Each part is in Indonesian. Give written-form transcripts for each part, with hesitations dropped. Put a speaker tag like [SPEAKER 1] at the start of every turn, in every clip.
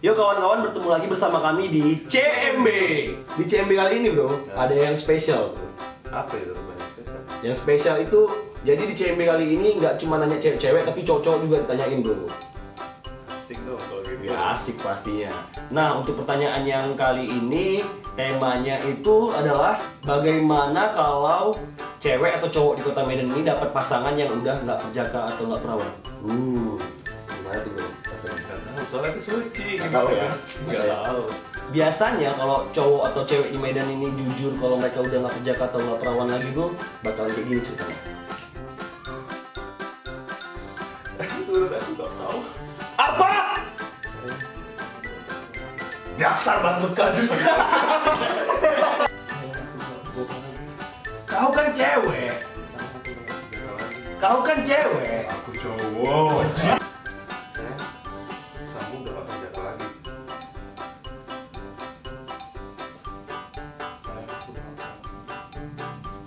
[SPEAKER 1] Yuk kawan-kawan, bertemu lagi bersama kami di CMB. Di CMB kali ini bro, ada yang spesial.
[SPEAKER 2] Apa itu?
[SPEAKER 1] Yang spesial itu, jadi di CMB kali ini nggak cuma nanya cewek-cewek, tapi cowok-cowok juga ditanyain bro.
[SPEAKER 2] Asik dong kalau gitu.
[SPEAKER 1] Ya asik pastinya. Nah untuk pertanyaan yang kali ini, temanya itu adalah bagaimana kalau cewek atau cowok di kota Medan ini dapat pasangan yang udah nggak perjaka atau nggak perawan. Gimana tuh bro?
[SPEAKER 2] Soalnya itu suci.
[SPEAKER 1] Nggak tahu ya?
[SPEAKER 2] Nggak tahu.
[SPEAKER 1] Biasanya kalau cowok atau cewek di Medan ini jujur kalau mereka udah nggak perjaka atau nggak perawan lagi bro, bakalan kayak gini ceritanya.
[SPEAKER 2] Sebenarnya aku nggak tahu.
[SPEAKER 1] Apa? Dasar bang bekas. Kau kan cewek. Kau kan cewek.
[SPEAKER 2] Aku cowok. Kamu udah gak kerja lagi.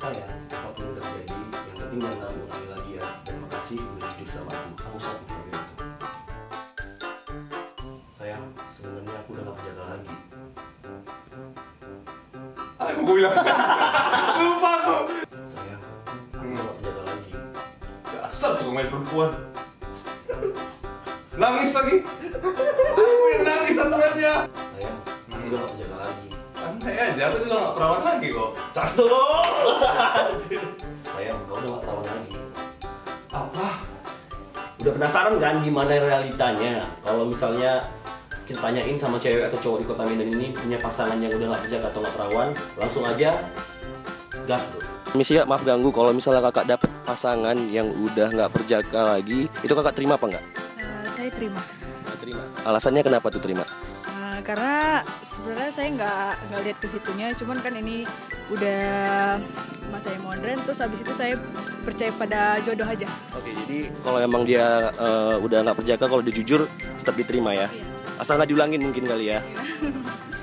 [SPEAKER 1] Saya, apapun yang terjadi, yang penting jangan ulangi lagi ya. Dan makasih udah jujur sama aku. Aku sangat menghargai itu. Sayang, sebenarnya aku udah gak perjaka lagi.
[SPEAKER 2] Aku bilang. Lupa aku.
[SPEAKER 1] Sayang, aku udah gak perjaka lagi.
[SPEAKER 2] Dasar tuh main perempuan. Nangis lagi. Aku yang nangis aturannya.
[SPEAKER 1] Sayang, aku udah gak perjaka lagi.
[SPEAKER 2] Santai aja, aku juga gak perawan lagi kok.
[SPEAKER 1] Tas dulu. Sayang, kau udah gak perawan lagi.
[SPEAKER 2] Apa?
[SPEAKER 1] Udah penasaran kan gimana realitanya kalau misalnya kita tanyain sama cewek atau cowok di kota Medan ini punya pasangan yang udah gak perjaka atau gak perawan, langsung aja gas bro. Misi ya, maaf ganggu, kalau misalnya kakak dapet pasangan yang udah nggak perjaka lagi, itu kakak terima apa nggak?
[SPEAKER 3] Saya terima.
[SPEAKER 1] Terima. Alasannya kenapa tuh terima?
[SPEAKER 3] Karena sebenarnya saya nggak lihat ke situnya, cuman kan ini udah masa yang modern, terus habis itu saya percaya pada jodoh aja.
[SPEAKER 1] Oke, jadi kalau emang dia udah nggak perjaka, kalau dia jujur tetap diterima ya?
[SPEAKER 3] Iya.
[SPEAKER 1] Asal nggak diulangin mungkin kali ya?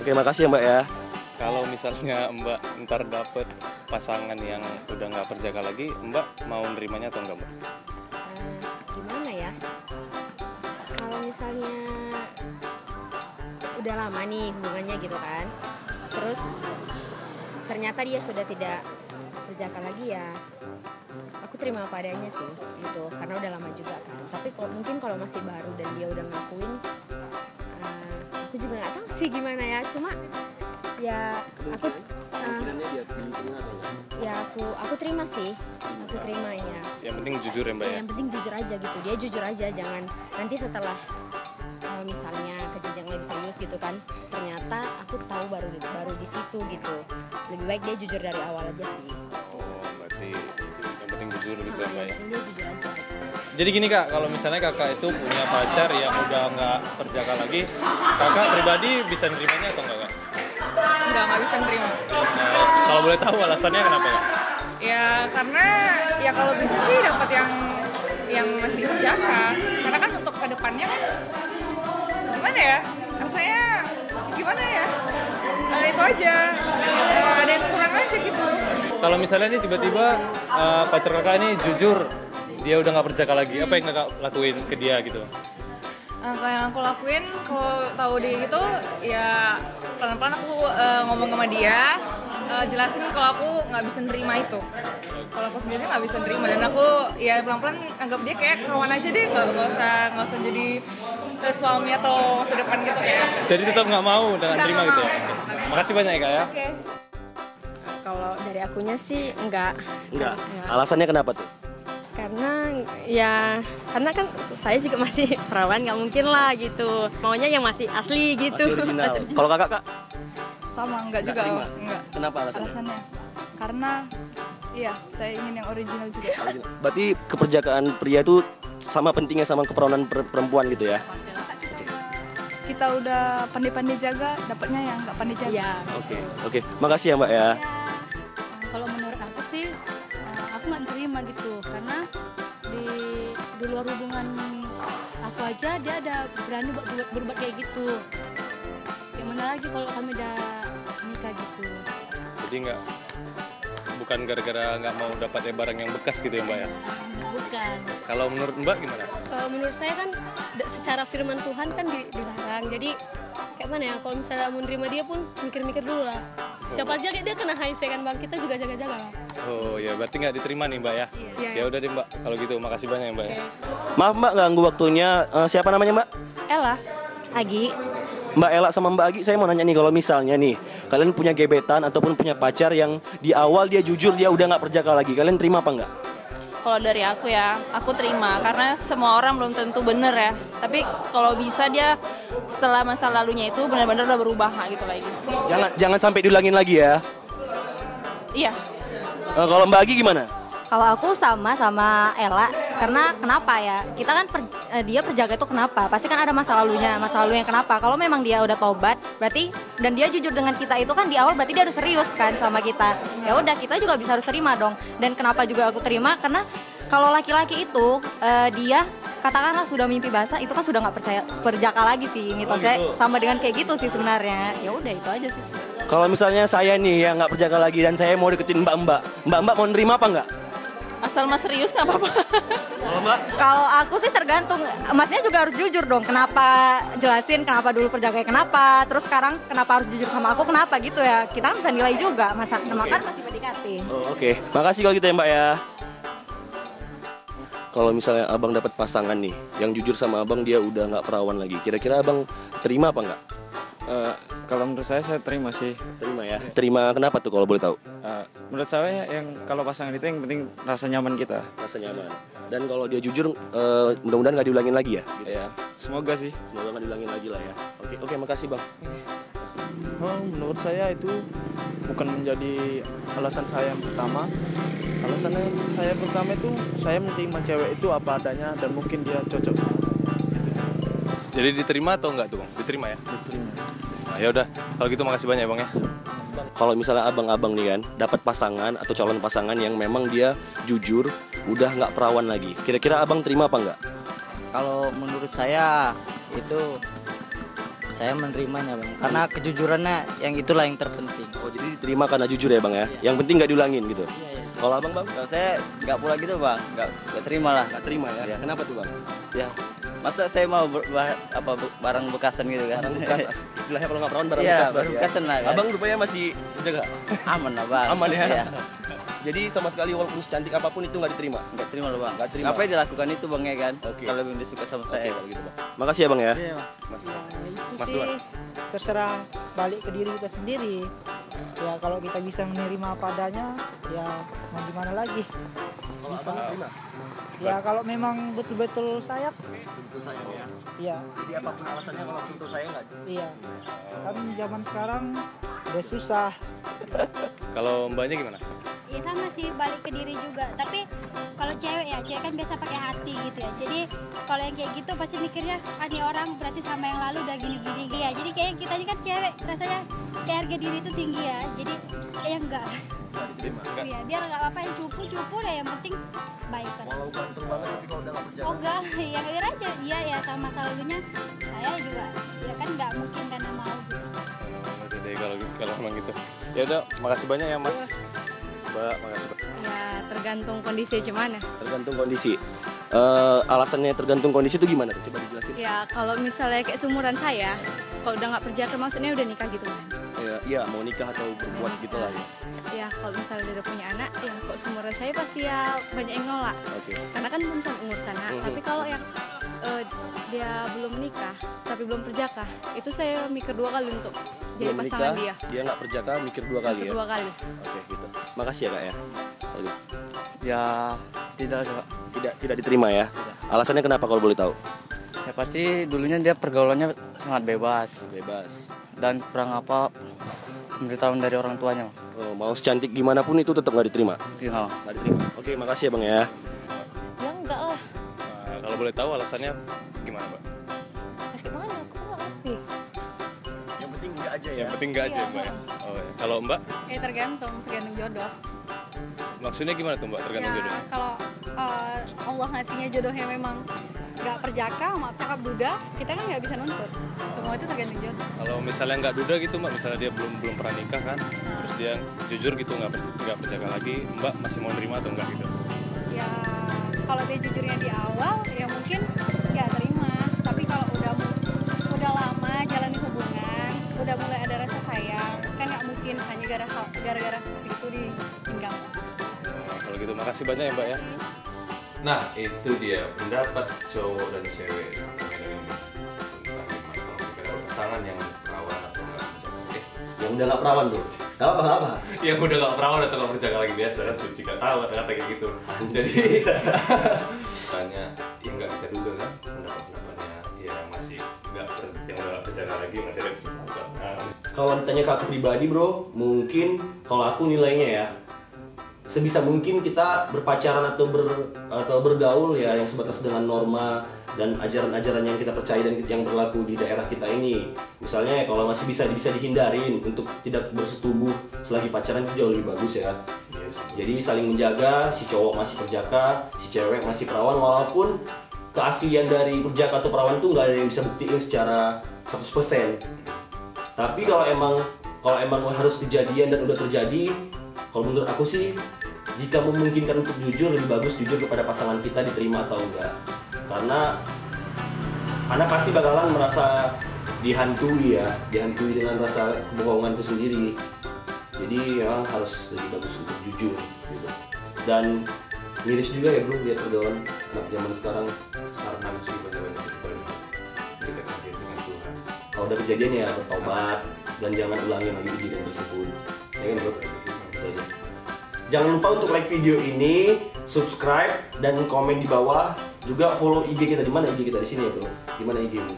[SPEAKER 1] Oke, makasih ya mbak ya.
[SPEAKER 4] Kalau misalnya Mbak ntar dapet pasangan yang udah nggak perjaka lagi, Mbak mau nerimanya atau enggak, Mbak?
[SPEAKER 5] Gimana ya? Kalau misalnya udah lama nih hubungannya gitu kan, terus ternyata dia sudah tidak perjaka lagi ya, aku terima apa adanya sih, gitu. Karena udah lama juga kan. Tapi mungkin kalau masih baru dan dia udah ngakuin, aku juga nggak tahu sih gimana ya. Cuma ya aku aku terima sih, aku terima ya.
[SPEAKER 4] Yang penting jujur ya, Mbak ya?
[SPEAKER 5] Yang penting jujur aja gitu, dia jujur aja, jangan nanti setelah misalnya ke jenjang lebih serius gitu kan, ternyata aku tahu baru di situ gitu. Lebih baik dia jujur dari awal aja sih.
[SPEAKER 4] Oh, berarti yang penting jujur gitu ya, Mbak ya?
[SPEAKER 5] Yang penting dia jujur aja.
[SPEAKER 4] Jadi gini Kak, kalau misalnya kakak itu punya pacar yang udah nggak perjaka lagi, kakak pribadi bisa nerimanya atau enggak, Kak?
[SPEAKER 3] Nggak bisa nerima.
[SPEAKER 4] Kalau boleh tahu alasannya kenapa ya?
[SPEAKER 3] Ya karena ya kalau bisa sih dapat yang masih perjaka. Karena kan untuk kedepannya kan gimana ya? Rasanya gimana ya? Itu aja. Ada yang kurang aja gitu.
[SPEAKER 4] Kalau misalnya nih tiba-tiba pacar kakak ini jujur, dia udah nggak perjaka lagi, apa yang kakak lakuin ke dia gitu?
[SPEAKER 3] Kayak yang aku lakuin kalau tahu dia gitu ya pelan-pelan aku ngomong sama dia, jelasin kalau aku nggak bisa nerima itu. Kalau aku sendiri nggak bisa nerima dan aku ya pelan-pelan anggap dia kayak kawan aja deh, nggak usah jadi suami atau masa depan gitu ya.
[SPEAKER 4] Jadi tetap nggak mau dengan terima gitu ya? Makasih banyak ya Kak ya.
[SPEAKER 3] Oke.
[SPEAKER 6] Kalau dari akunya sih enggak.
[SPEAKER 1] Enggak.
[SPEAKER 6] Ya.
[SPEAKER 1] Alasannya kenapa tuh?
[SPEAKER 6] Karena kan saya juga masih perawan, nggak mungkin lah gitu. Maunya yang masih asli gitu.
[SPEAKER 1] Masih original. Kalau kakak kak?
[SPEAKER 3] Sama enggak juga.
[SPEAKER 1] Terima.
[SPEAKER 3] Enggak.
[SPEAKER 1] Kenapa alasannya?
[SPEAKER 3] Alasannya karena iya saya ingin yang original juga.
[SPEAKER 1] Berarti keperjakaan pria itu sama pentingnya sama keperawanan perempuan gitu ya?
[SPEAKER 3] Kita udah pandai-pandai jaga, dapatnya yang nggak pandai jaga.
[SPEAKER 6] Ya.
[SPEAKER 1] Oke. Makasih ya mbak ya.
[SPEAKER 7] Kalau menurut aku sih, aku nggak terima gitu, karena di luar hubungan aku aja dia ada berani berbuat kayak gitu. Yang mana lagi kalau kami udah nikah gitu.
[SPEAKER 4] Jadi bukan gara-gara nggak mau dapat barang yang bekas gitu ya Mbak ya?
[SPEAKER 7] Bukan.
[SPEAKER 4] Kalau menurut Mbak gimana?
[SPEAKER 7] Menurut saya kan secara firman Tuhan kan dilarang. Jadi kayak mana ya, kalau misalnya mau nerima dia pun mikir-mikir dulu lah. Siapa aja dia kena HIV kan bang, kita juga jaga-jaga lah.
[SPEAKER 4] Oh ya, berarti nggak diterima nih Mbak ya?
[SPEAKER 7] Iya.
[SPEAKER 4] Ya udah deh Mbak, kalau gitu makasih banyak ya Mbak ya.
[SPEAKER 1] Maaf Mbak, ganggu waktunya. Siapa namanya Mbak?
[SPEAKER 6] Ella, Agi.
[SPEAKER 1] Mbak Ella sama Mbak Agi, saya mau nanya nih, kalau misalnya nih kalian punya gebetan ataupun punya pacar yang di awal dia jujur dia udah nggak perjaka lagi, kalian terima apa nggak?
[SPEAKER 3] Kalau dari aku ya, aku terima karena semua orang belum tentu bener ya. Tapi kalau bisa dia setelah masa lalunya itu benar-benar udah berubah gitu lagi.
[SPEAKER 1] Jangan sampai diulangin lagi ya.
[SPEAKER 3] Iya.
[SPEAKER 1] Kalau Mbak Agi gimana?
[SPEAKER 6] Kalau aku sama Ella, karena kenapa ya? Kita kan dia perjaka itu kenapa? Pasti kan ada masa lalunya kenapa? Kalau memang dia udah tobat, berarti dan dia jujur dengan kita itu kan di awal berarti dia udah serius kan sama kita. Ya udah kita juga bisa harus terima dong. Dan kenapa juga aku terima? Karena kalau laki-laki itu dia katakanlah sudah mimpi basah itu kan sudah nggak perjaka lagi sih mitosnya, sama dengan kayak gitu sih sebenarnya. Ya udah itu aja sih.
[SPEAKER 1] Kalau misalnya saya nih yang nggak perjaka lagi dan saya mau deketin Mbak mau nerima apa nggak?
[SPEAKER 3] Asal mas serius nggak apa-apa.
[SPEAKER 1] Kalau Mbak?
[SPEAKER 6] Kalau aku sih tergantung, masnya juga harus jujur dong. Kenapa, jelasin kenapa dulu perjakanya kenapa, terus sekarang kenapa harus jujur sama aku kenapa gitu ya. Kita kan bisa nilai juga, masa kan masih PDKT.
[SPEAKER 1] Oke. Makasih kalau gitu ya Mbak ya. Kalau misalnya abang dapat pasangan nih yang jujur sama abang dia udah nggak perawan lagi, kira-kira abang terima apa nggak?
[SPEAKER 8] Kalau menurut saya terima sih.
[SPEAKER 1] Terima ya. Terima kenapa tuh kalau boleh tahu?
[SPEAKER 8] Menurut saya yang kalau pasangan itu yang penting rasa nyaman kita.
[SPEAKER 1] Rasa nyaman. Dan kalau dia jujur, mudah-mudahan nggak diulangin lagi ya. Gitu.
[SPEAKER 8] Ya, semoga sih.
[SPEAKER 1] Semoga nggak diulangin lagi lah ya. Oke, makasih bang.
[SPEAKER 9] Menurut saya itu bukan menjadi alasan saya yang pertama. Alasan saya pertama itu saya menerima cewek itu apa adanya dan mungkin dia cocok. Gitu.
[SPEAKER 4] Jadi diterima atau enggak tuh Bang? Diterima ya?
[SPEAKER 9] Diterima.
[SPEAKER 4] Nah, ya udah, kalau gitu makasih banyak ya Bang ya.
[SPEAKER 1] Kalau misalnya abang-abang nih kan dapat pasangan atau calon pasangan yang memang dia jujur, udah nggak perawan lagi, kira-kira abang terima apa nggak?
[SPEAKER 10] Kalau menurut saya itu saya menerimanya bang, karena kejujurannya yang itulah yang terpenting.
[SPEAKER 1] Oh jadi diterima karena jujur ya bang ya? Yang penting nggak diulangin gitu?
[SPEAKER 10] Iya.
[SPEAKER 1] Kalau abang bang?
[SPEAKER 10] Kalau saya nggak pula gitu bang, nggak terima lah.
[SPEAKER 1] Nggak terima ya?
[SPEAKER 10] Iya.
[SPEAKER 1] Kenapa tuh bang?
[SPEAKER 10] Ya, masa saya mau barang bekasan gitu kan?
[SPEAKER 1] Barang bekas, istilahnya kalau nggak perawan barang
[SPEAKER 10] Iya,
[SPEAKER 1] bekas
[SPEAKER 10] barang
[SPEAKER 1] ya?
[SPEAKER 10] bekasan lah kan?
[SPEAKER 1] Abang rupanya masih jaga?
[SPEAKER 10] Aman lah bang.
[SPEAKER 1] Aman ya?
[SPEAKER 10] Iya.
[SPEAKER 1] Jadi sama sekali walaupun secantik apapun itu nggak diterima?
[SPEAKER 10] Nggak terima loh bang.
[SPEAKER 1] Nggak terima?
[SPEAKER 10] Apa yang dilakukan itu bang ya kan?
[SPEAKER 1] Oke.
[SPEAKER 10] Kalau memang dia suka sama saya.
[SPEAKER 1] Kalau gitu bang. Makasih ya bang ya.
[SPEAKER 10] Iya.
[SPEAKER 1] Mas.
[SPEAKER 11] Itu sih terserah balik ke diri kita sendiri. Ya kalau kita bisa menerima apa adanya, ya mau gimana lagi?
[SPEAKER 1] Kalau abang terima?
[SPEAKER 11] Ya kalau memang betul-betul sayang.
[SPEAKER 1] Betul sayang ya?
[SPEAKER 11] Iya.
[SPEAKER 1] Jadi apapun alasannya kalau betul sayang nggak?
[SPEAKER 11] Iya. Kan zaman sekarang udah susah.
[SPEAKER 4] Kalau mbaknya gimana?
[SPEAKER 12] Ya sama sih, balik ke diri juga. Tapi kalau cewek ya, cewek kan biasa pakai hati gitu ya. Jadi kalau yang kayak gitu pasti mikirnya, nih orang berarti sama yang lalu udah gini-gini ya. Jadi kayak kita ini kan cewek, rasanya kayak harga diri itu tinggi ya. Jadi kayak enggak. Iya, biar nggak apa-apa yang cupu lah, yang penting baik kan.
[SPEAKER 1] Walau ganteng banget tapi kalau udah nggak perjalanan.
[SPEAKER 12] Oh enggak, ya akhir aja dia ya sama masa lalunya. Saya juga, ya kan nggak mungkin karena mau gitu.
[SPEAKER 4] Oke deh kalau memang gitu. Ya udah, makasih banyak ya Mas. Mbak, makasih.
[SPEAKER 6] Ya tergantung kondisi gimana.
[SPEAKER 1] Tergantung kondisi. Alasannya tergantung kondisi itu gimana tuh? Coba dijelasin.
[SPEAKER 6] Ya kalau misalnya kayak seumuran saya, kalau udah nggak perjaka maksudnya udah nikah gitu kan.
[SPEAKER 1] Iya, mau nikah atau berbuat gitu lah ya.
[SPEAKER 6] Ya kalau misalnya dia udah punya anak, ya kok seumuran saya pasti ya banyak yang nolak.
[SPEAKER 1] Oke.
[SPEAKER 6] Karena kan belum sampai umur sana. Tapi kalau yang dia belum menikah tapi belum perjaka, itu saya mikir dua kali untuk jadi
[SPEAKER 1] Belum
[SPEAKER 6] pasangan
[SPEAKER 1] nikah,
[SPEAKER 6] dia.
[SPEAKER 1] Dia nggak perjaka, mikir dua kali ya.
[SPEAKER 6] Dua kali.
[SPEAKER 1] Oke, gitu. Makasih ya kak ya. Kalau gitu.
[SPEAKER 8] Ya tidak juga.
[SPEAKER 1] Tidak diterima ya. Alasannya kenapa kalau boleh tahu?
[SPEAKER 10] Ya pasti dulunya dia pergaulannya sangat bebas.
[SPEAKER 1] Bebas.
[SPEAKER 10] Dan kurang apa pemberitahuan dari orang tuanya.
[SPEAKER 1] Oh, mau secantik gimana pun itu tetap nggak diterima.
[SPEAKER 10] Tidak.
[SPEAKER 1] Nggak diterima. Oke, makasih ya bang ya.
[SPEAKER 11] Ya enggak lah.
[SPEAKER 4] Nah, kalau boleh tahu alasannya gimana Mbak?
[SPEAKER 11] Gimana? Aku nggak ngerti.
[SPEAKER 1] Yang penting nggak aja ya.
[SPEAKER 4] Yang penting nggak aja Mbak ya. Oh, ya. Kalau Mbak?
[SPEAKER 3] Tergantung jodoh.
[SPEAKER 4] Maksudnya gimana tuh Mbak? Tergantung
[SPEAKER 3] Ya,
[SPEAKER 4] jodohnya.
[SPEAKER 3] kalau Allah ngasihnya jodohnya memang nggak perjaka, maaf cakap duda, kita kan nggak bisa nuntut. Semua itu tergantung jodoh.
[SPEAKER 4] Kalau misalnya nggak duda gitu Mbak, misalnya dia belum pernah nikah kan, terus dia jujur gitu nggak perjaka lagi, Mbak masih mau nerima atau enggak gitu?
[SPEAKER 3] Ya kalau dia jujurnya di awal, ya mungkin ya terima. Tapi kalau udah lama jalani hubungan,
[SPEAKER 4] kasih banyak ya Mbak ya.
[SPEAKER 2] Nah, itu dia pendapat cowok dan cewek tentang ini. Tentang gimana kalau kita ada pasangan yang perawan atau enggak berjaga.
[SPEAKER 1] Yang udah nggak perawan bro. Gak apa-apa.
[SPEAKER 2] Yang udah nggak perawan atau nggak berjaga lagi biasa kan suci nggak tahu kata-kata kayak gitu. Jadi tanya yang nggak kita duga kan pendapat-pendapatnya yang masih nggak yang udah nggak berjaga lagi masih ada kesibukan.
[SPEAKER 1] Kalau ditanya ke aku pribadi bro, mungkin kalau aku nilainya ya sebisa mungkin kita berpacaran atau bergaul ya yang sebatas dengan norma dan ajaran-ajaran yang kita percaya dan yang berlaku di daerah kita ini. Misalnya kalau masih bisa dihindarin untuk tidak bersetubuh selagi pacaran itu jauh lebih bagus ya. Jadi saling menjaga, si cowok masih perjaka, si cewek masih perawan, walaupun keaslian dari perjaka atau perawan itu nggak ada yang bisa buktiin secara 100%. Tapi kalau emang harus kejadian dan udah terjadi, kalau menurut aku sih jika memungkinkan untuk jujur, lebih bagus jujur kepada pasangan kita, diterima atau enggak. Karena anak pasti bakalan merasa dihantui dengan rasa kebohongan itu sendiri. Jadi ya harus lebih bagus untuk jujur gitu. Dan miris juga ya bro lihat pergaulan anak zaman sekarang
[SPEAKER 2] nafsu banyak-banyak dekat dengan Tuhan.
[SPEAKER 1] Kalau udah kejadian ya bertobat dan jangan ulangi lagi kejadian tersebut. Ya kan bro? Jangan lupa untuk like video ini, subscribe dan komen di bawah. Juga follow IG kita. Di mana IG kita? Di sini ya bro. Di mana IG-mu?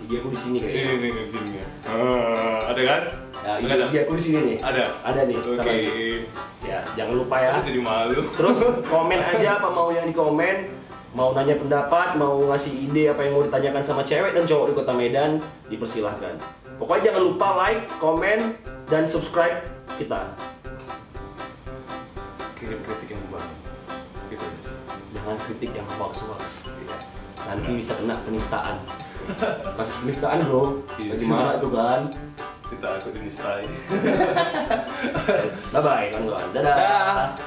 [SPEAKER 1] IG aku di sini kayaknya.
[SPEAKER 2] Ini di sini ya. Ada kan?
[SPEAKER 1] Ya, IG aku di sini nih. Ada nih.
[SPEAKER 2] Oke.
[SPEAKER 1] Ya, jangan lupa ya.
[SPEAKER 2] Jadi malu.
[SPEAKER 1] Terus komen aja apa mau yang dikomen. Mau nanya pendapat, mau ngasih ide apa yang mau ditanyakan sama cewek dan cowok di Kota Medan, dipersilahkan. Pokoknya jangan lupa like, komen, dan subscribe kita.
[SPEAKER 2] Kirim kritik yang membangun. Gitu aja sih.
[SPEAKER 1] Jangan kritik yang hoax. Nanti bisa kena penistaan. Kasus penistaan bro. Lagi marah itu kan.
[SPEAKER 2] Kita takut dinistai.
[SPEAKER 1] Bye bye kawan-kawan. Dadah.